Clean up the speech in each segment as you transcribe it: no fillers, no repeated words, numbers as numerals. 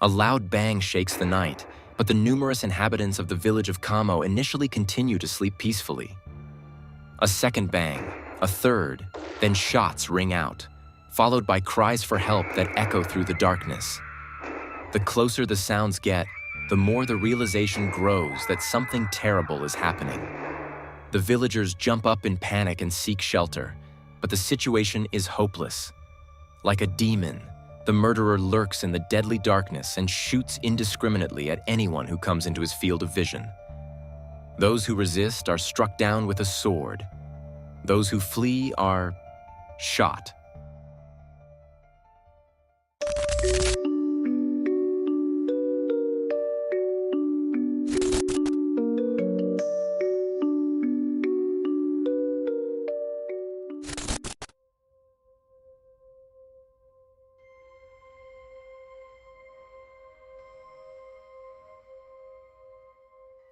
A loud bang shakes the night, but the numerous inhabitants of the village of Kamo initially continue to sleep peacefully. A second bang, a third, then shots ring out, followed by cries for help that echo through the darkness. The closer the sounds get, the more the realization grows that something terrible is happening. The villagers jump up in panic and seek shelter, but the situation is hopeless. Like a demon, the murderer lurks in the deadly darkness and shoots indiscriminately at anyone who comes into his field of vision. Those who resist are struck down with a sword. Those who flee are shot.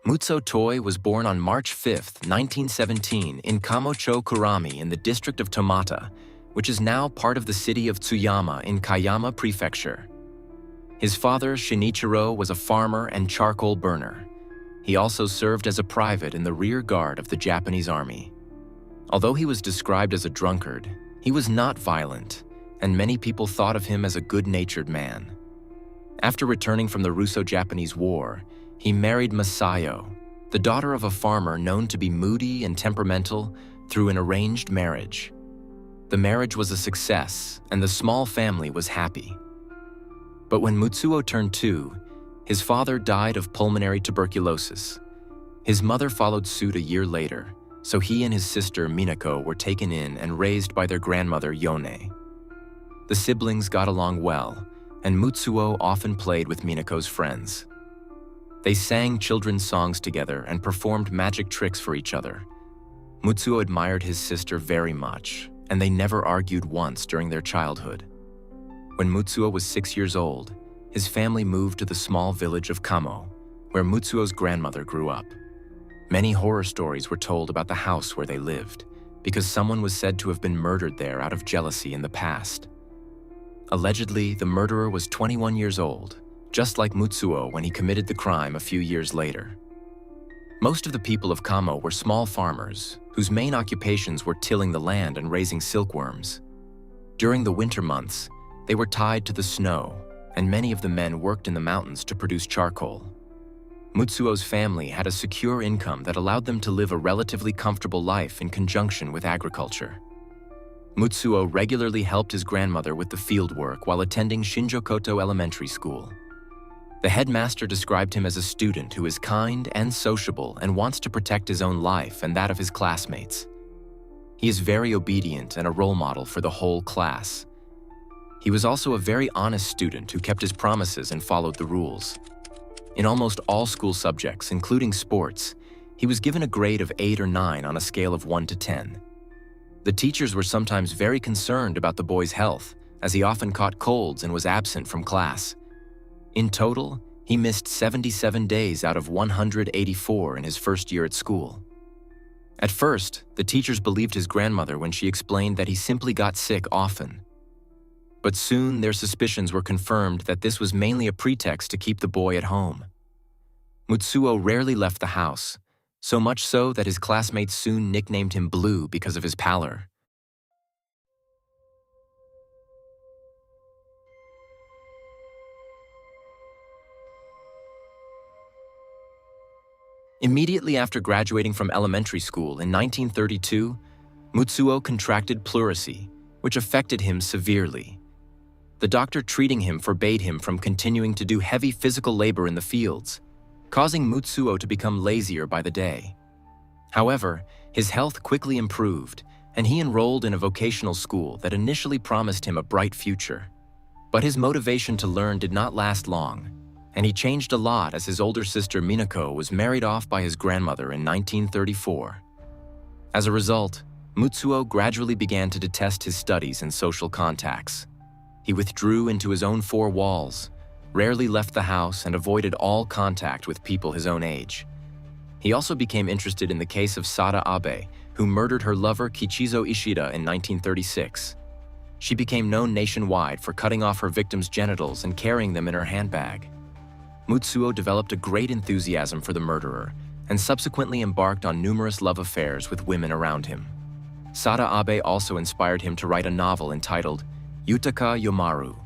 Mutsuo Toi was born on March 5, 1917 in Kamocho Kurami in the district of Tomata, which is now part of the city of Tsuyama in Kayama Prefecture. His father, Shinichiro, was a farmer and charcoal burner. He also served as a private in the rear guard of the Japanese army. Although he was described as a drunkard, he was not violent, and many people thought of him as a good-natured man. After returning from the Russo-Japanese War, he married Masayo, the daughter of a farmer known to be moody and temperamental, through an arranged marriage. The marriage was a success, and the small family was happy. But when Mutsuo turned 2, his father died of pulmonary tuberculosis. His mother followed suit a year later, so he and his sister Minako were taken in and raised by their grandmother Yone. The siblings got along well, and Mutsuo often played with Minako's friends. They sang children's songs together and performed magic tricks for each other. Mutsuo admired his sister very much, and they never argued once during their childhood. When Mutsuo was 6 years old, his family moved to the small village of Kamo, where Mutsuo's grandmother grew up. Many horror stories were told about the house where they lived, because someone was said to have been murdered there out of jealousy in the past. Allegedly, the murderer was 21 years old, just like Mutsuo when he committed the crime a few years later. Most of the people of Kamo were small farmers, whose main occupations were tilling the land and raising silkworms. During the winter months, they were tied to the snow, and many of the men worked in the mountains to produce charcoal. Mutsuo's family had a secure income that allowed them to live a relatively comfortable life in conjunction with agriculture. Mutsuo regularly helped his grandmother with the field work while attending Shinjokoto Elementary School. The headmaster described him as a student who is kind and sociable and wants to protect his own life and that of his classmates. He is very obedient and a role model for the whole class. He was also a very honest student who kept his promises and followed the rules. In almost all school subjects, including sports, he was given a grade of 8 or 9 on a scale of 1 to 10. The teachers were sometimes very concerned about the boy's health, as he often caught colds and was absent from class. In total, he missed 77 days out of 184 in his first year at school. At first, the teachers believed his grandmother when she explained that he simply got sick often. But soon their suspicions were confirmed that this was mainly a pretext to keep the boy at home. Mutsuo rarely left the house, so much so that his classmates soon nicknamed him Blue because of his pallor. Immediately after graduating from elementary school in 1932, Mutsuo contracted pleurisy, which affected him severely. The doctor treating him forbade him from continuing to do heavy physical labor in the fields, causing Mutsuo to become lazier by the day. However, his health quickly improved, and he enrolled in a vocational school that initially promised him a bright future. But his motivation to learn did not last long, and he changed a lot as his older sister Minako was married off by his grandmother in 1934. As a result, Mutsuo gradually began to detest his studies and social contacts. He withdrew into his own 4 walls, rarely left the house, and avoided all contact with people his own age. He also became interested in the case of Sada Abe, who murdered her lover Kichizo Ishida in 1936. She became known nationwide for cutting off her victims' genitals and carrying them in her handbag. Mutsuo developed a great enthusiasm for the murderer and subsequently embarked on numerous love affairs with women around him. Sada Abe also inspired him to write a novel entitled Yutaka Yomaru,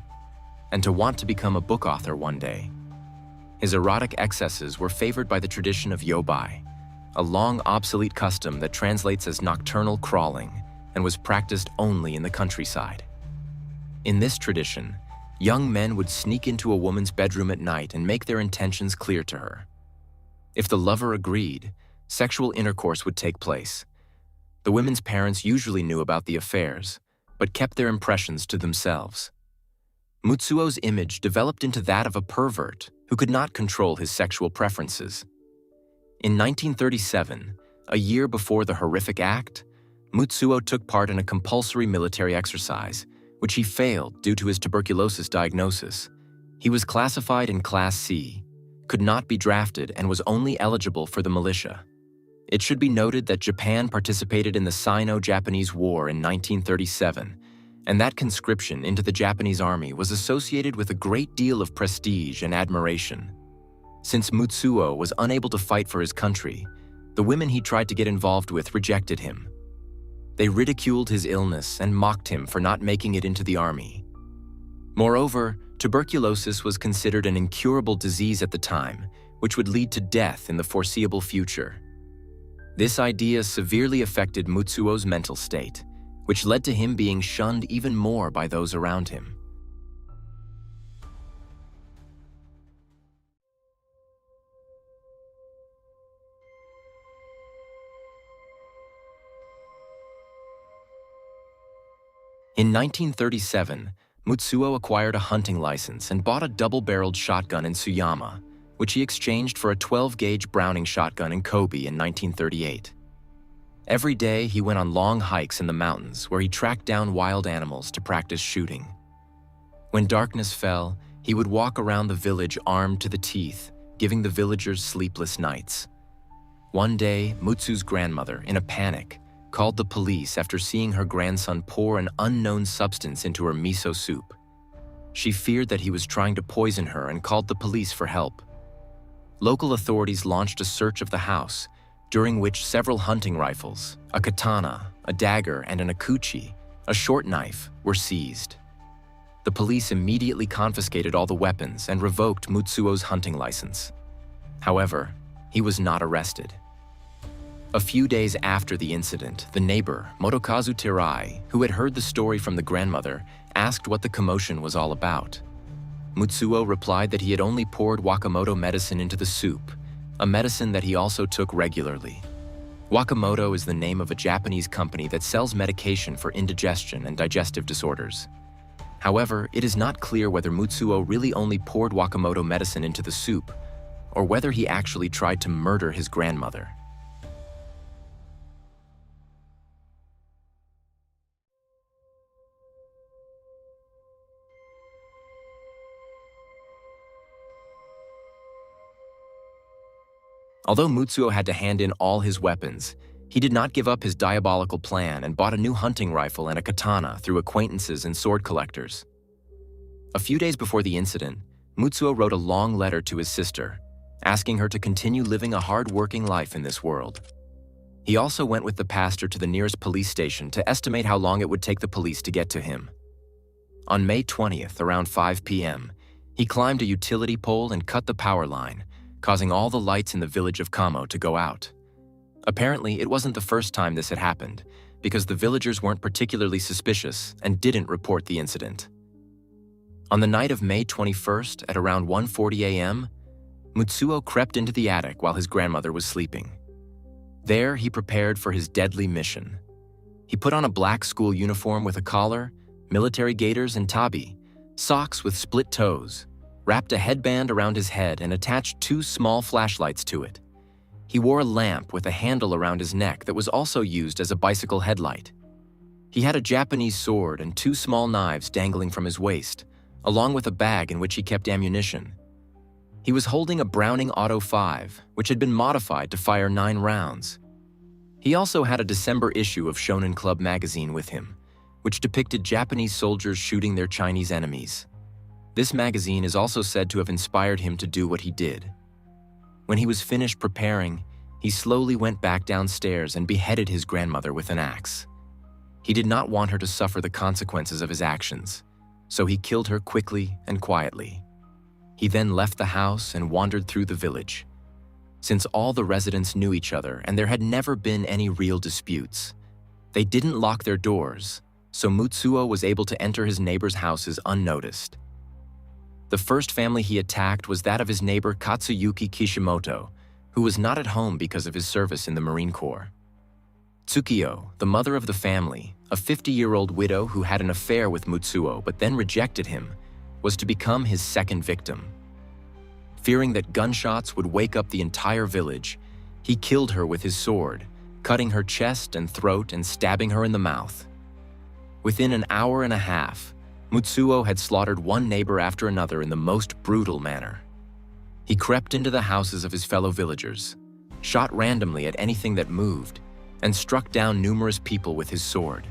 and to want to become a book author one day. His erotic excesses were favored by the tradition of yobai, a long obsolete custom that translates as nocturnal crawling and was practiced only in the countryside. In this tradition, young men would sneak into a woman's bedroom at night and make their intentions clear to her. If the lover agreed, sexual intercourse would take place. The women's parents usually knew about the affairs, but kept their impressions to themselves. Mutsuo's image developed into that of a pervert who could not control his sexual preferences. In 1937, a year before the horrific act, Mutsuo took part in a compulsory military exercise, which he failed due to his tuberculosis diagnosis. He was classified in Class C, could not be drafted, and was only eligible for the militia. It should be noted that Japan participated in the Sino-Japanese War in 1937, and that conscription into the Japanese army was associated with a great deal of prestige and admiration. Since Mutsuo was unable to fight for his country, the women he tried to get involved with rejected him. They ridiculed his illness and mocked him for not making it into the army. Moreover, tuberculosis was considered an incurable disease at the time, which would lead to death in the foreseeable future. This idea severely affected Mutsuo's mental state, which led to him being shunned even more by those around him. In 1937, Mutsuo acquired a hunting license and bought a double-barreled shotgun in Tsuyama, which he exchanged for a 12-gauge Browning shotgun in Kobe in 1938. Every day, he went on long hikes in the mountains where he tracked down wild animals to practice shooting. When darkness fell, he would walk around the village armed to the teeth, giving the villagers sleepless nights. One day, Mutsu's grandmother, in a panic, called the police after seeing her grandson pour an unknown substance into her miso soup. She feared that he was trying to poison her and called the police for help. Local authorities launched a search of the house, during which several hunting rifles, a katana, a dagger, and an akuchi, a short knife, were seized. The police immediately confiscated all the weapons and revoked Mutsuo's hunting license. However, he was not arrested. A few days after the incident, the neighbor, Motokazu Terai, who had heard the story from the grandmother, asked what the commotion was all about. Mutsuo replied that he had only poured Wakamoto medicine into the soup, a medicine that he also took regularly. Wakamoto is the name of a Japanese company that sells medication for indigestion and digestive disorders. However, it is not clear whether Mutsuo really only poured Wakamoto medicine into the soup, or whether he actually tried to murder his grandmother. Although Mutsuo had to hand in all his weapons, he did not give up his diabolical plan and bought a new hunting rifle and a katana through acquaintances and sword collectors. A few days before the incident, Mutsuo wrote a long letter to his sister, asking her to continue living a hard-working life in this world. He also went with the pastor to the nearest police station to estimate how long it would take the police to get to him. On May 20th, around 5 p.m., he climbed a utility pole and cut the power line, causing all the lights in the village of Kamo to go out. Apparently, it wasn't the first time this had happened, because the villagers weren't particularly suspicious and didn't report the incident. On the night of May 21st at around 1:40 a.m., Mutsuo crept into the attic while his grandmother was sleeping. There, he prepared for his deadly mission. He put on a black school uniform with a collar, military gaiters and tabi, socks with split toes, wrapped a headband around his head and attached 2 small flashlights to it. He wore a lamp with a handle around his neck that was also used as a bicycle headlight. He had a Japanese sword and 2 small knives dangling from his waist, along with a bag in which he kept ammunition. He was holding a Browning Auto 5, which had been modified to fire 9 rounds. He also had a December issue of Shonen Club magazine with him, which depicted Japanese soldiers shooting their Chinese enemies. This magazine is also said to have inspired him to do what he did. When he was finished preparing, he slowly went back downstairs and beheaded his grandmother with an axe. He did not want her to suffer the consequences of his actions, so he killed her quickly and quietly. He then left the house and wandered through the village. Since all the residents knew each other and there had never been any real disputes, they didn't lock their doors, so Mutsuo was able to enter his neighbors' houses unnoticed. The first family he attacked was that of his neighbor Katsuyuki Kishimoto, who was not at home because of his service in the Marine Corps. Tsukiyo, the mother of the family, a 50-year-old widow who had an affair with Mutsuo but then rejected him, was to become his second victim. Fearing that gunshots would wake up the entire village, he killed her with his sword, cutting her chest and throat and stabbing her in the mouth. Within an hour and a half, Mutsuo had slaughtered one neighbor after another in the most brutal manner. He crept into the houses of his fellow villagers, shot randomly at anything that moved, and struck down numerous people with his sword.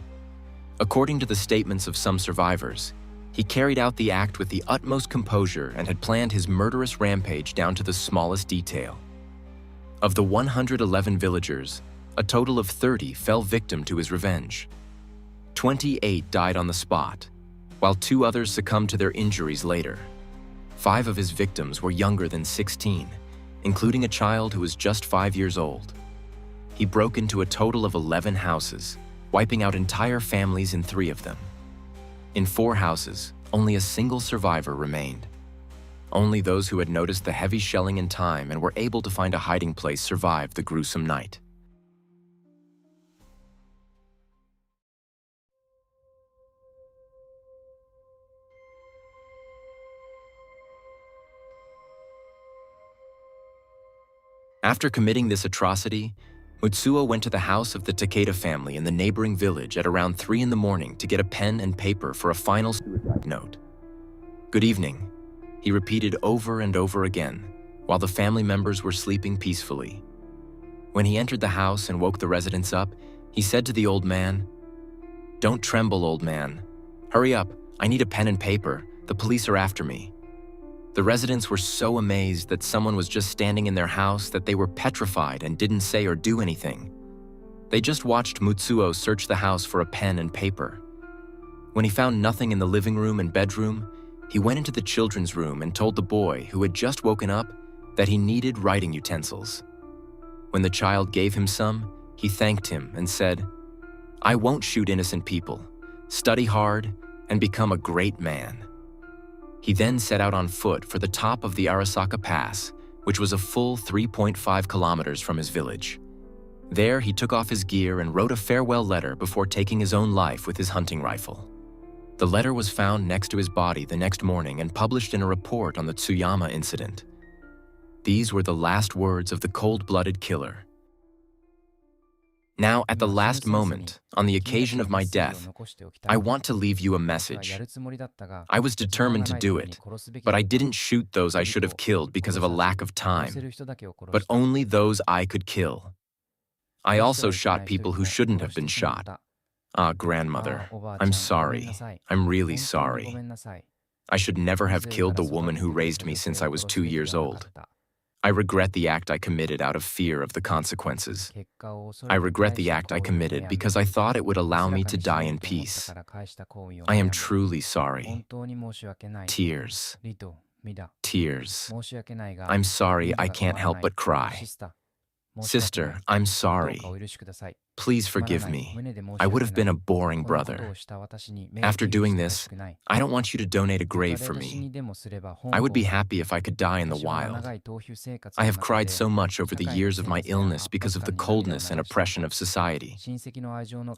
According to the statements of some survivors, he carried out the act with the utmost composure and had planned his murderous rampage down to the smallest detail. Of the 111 villagers, a total of 30 fell victim to his revenge. 28 died on the spot, while 2 others succumbed to their injuries later. 5 of his victims were younger than 16, including a child who was just 5 years old. He broke into a total of 11 houses, wiping out entire families in 3 of them. In 4 houses, only a single survivor remained. Only those who had noticed the heavy shelling in time and were able to find a hiding place survived the gruesome night. After committing this atrocity, Mutsuo went to the house of the Takeda family in the neighboring village at around 3 in the morning to get a pen and paper for a final suicide note. "Good evening," he repeated over and over again, while the family members were sleeping peacefully. When he entered the house and woke the residents up, he said to the old man, "Don't tremble, old man. Hurry up, I need a pen and paper. The police are after me." The residents were so amazed that someone was just standing in their house that they were petrified and didn't say or do anything. They just watched Mutsuo search the house for a pen and paper. When he found nothing in the living room and bedroom, he went into the children's room and told the boy, who had just woken up, that he needed writing utensils. When the child gave him some, he thanked him and said, "I won't shoot innocent people. Study hard and become a great man." He then set out on foot for the top of the Arasaka Pass, which was a full 3.5 kilometers from his village. There, he took off his gear and wrote a farewell letter before taking his own life with his hunting rifle. The letter was found next to his body the next morning and published in a report on the Tsuyama incident. These were the last words of the cold-blooded killer. "Now, at the last moment, on the occasion of my death, I want to leave you a message. I was determined to do it, but I didn't shoot those I should have killed because of a lack of time, but only those I could kill. I also shot people who shouldn't have been shot. Ah, grandmother, I'm sorry. I'm really sorry. I should never have killed the woman who raised me since I was 2 years old. I regret the act I committed out of fear of the consequences. I regret the act I committed because I thought it would allow me to die in peace. I am truly sorry. Tears. Tears. I'm sorry, I can't help but cry. Sister, I'm sorry. Please forgive me. I would have been a boring brother. After doing this, I don't want you to donate a grave for me. I would be happy if I could die in the wild. I have cried so much over the years of my illness because of the coldness and oppression of society.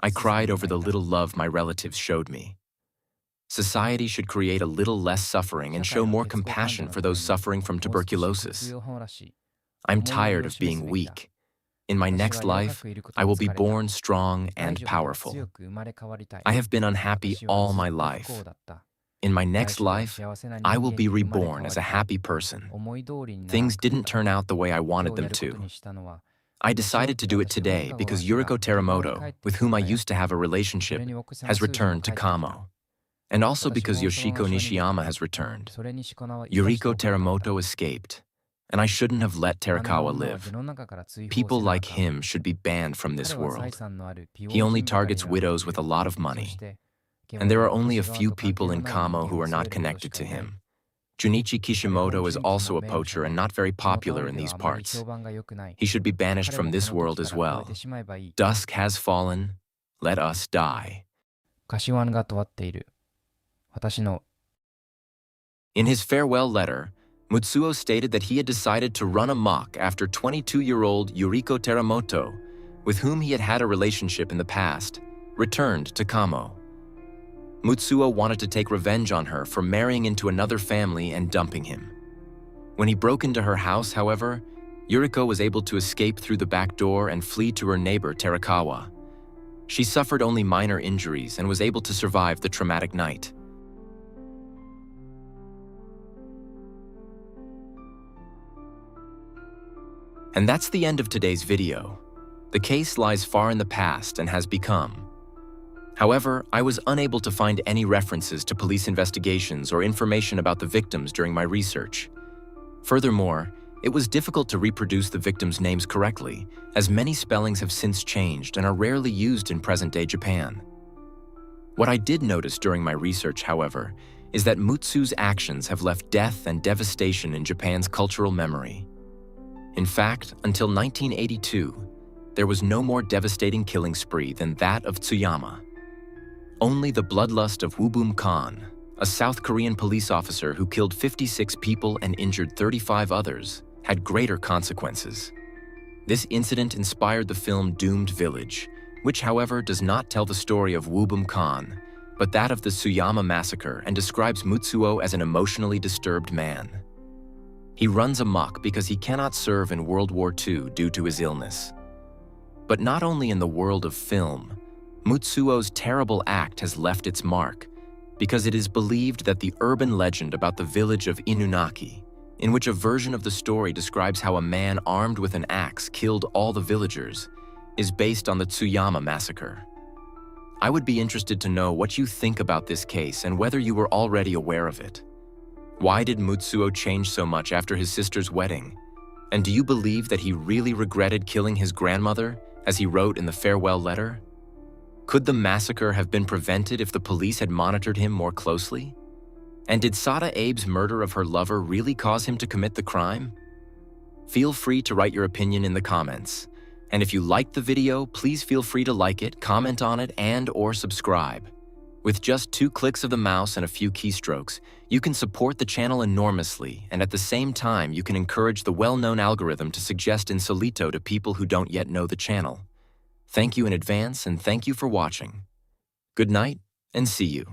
I cried over the little love my relatives showed me. Society should create a little less suffering and show more compassion for those suffering from tuberculosis. I'm tired of being weak. In my next life, I will be born strong and powerful. I have been unhappy all my life. In my next life, I will be reborn as a happy person. Things didn't turn out the way I wanted them to. I decided to do it today because Yuriko Teramoto, with whom I used to have a relationship, has returned to Kamo. And also because Yoshiko Nishiyama has returned. Yuriko Teramoto escaped, and I shouldn't have let Terakawa live. People like him should be banned from this world. He only targets widows with a lot of money. And there are only a few people in Kamo who are not connected to him. Junichi Kishimoto is also a poacher and not very popular in these parts. He should be banished from this world as well. Dusk has fallen. Let us die. In his farewell letter, Mutsuo stated that he had decided to run amok after 22-year-old Yuriko Teramoto, with whom he had had a relationship in the past, returned to Kamo. Mutsuo wanted to take revenge on her for marrying into another family and dumping him. When he broke into her house, however, Yuriko was able to escape through the back door and flee to her neighbor Terakawa. She suffered only minor injuries and was able to survive the traumatic night. And that's the end of today's video. The case lies far in the past and has become. However, I was unable to find any references to police investigations or information about the victims during my research. Furthermore, it was difficult to reproduce the victims' names correctly, as many spellings have since changed and are rarely used in present-day Japan. What I did notice during my research, however, is that Mutsu's actions have left death and devastation in Japan's cultural memory. In fact, until 1982, there was no more devastating killing spree than that of Tsuyama. Only the bloodlust of Woo-boom Khan, a South Korean police officer who killed 56 people and injured 35 others, had greater consequences. This incident inspired the film Doomed Village, which, however, does not tell the story of Woo-boom Khan, but that of the Tsuyama massacre and describes Mutsuo as an emotionally disturbed man. He runs amok because he cannot serve in World War II due to his illness. But not only in the world of film, Mutsuo's terrible act has left its mark, because it is believed that the urban legend about the village of Inunaki, in which a version of the story describes how a man armed with an axe killed all the villagers, is based on the Tsuyama massacre. I would be interested to know what you think about this case and whether you were already aware of it. Why did Mutsuo change so much after his sister's wedding? And do you believe that he really regretted killing his grandmother, as he wrote in the farewell letter? Could the massacre have been prevented if the police had monitored him more closely? And did Sada Abe's murder of her lover really cause him to commit the crime? Feel free to write your opinion in the comments. And if you liked the video, please feel free to like it, comment on it, and/or subscribe. With just 2 clicks of the mouse and a few keystrokes, you can support the channel enormously, and at the same time, you can encourage the well-known algorithm to suggest Insolito to people who don't yet know the channel. Thank you in advance, and thank you for watching. Good night, and see you.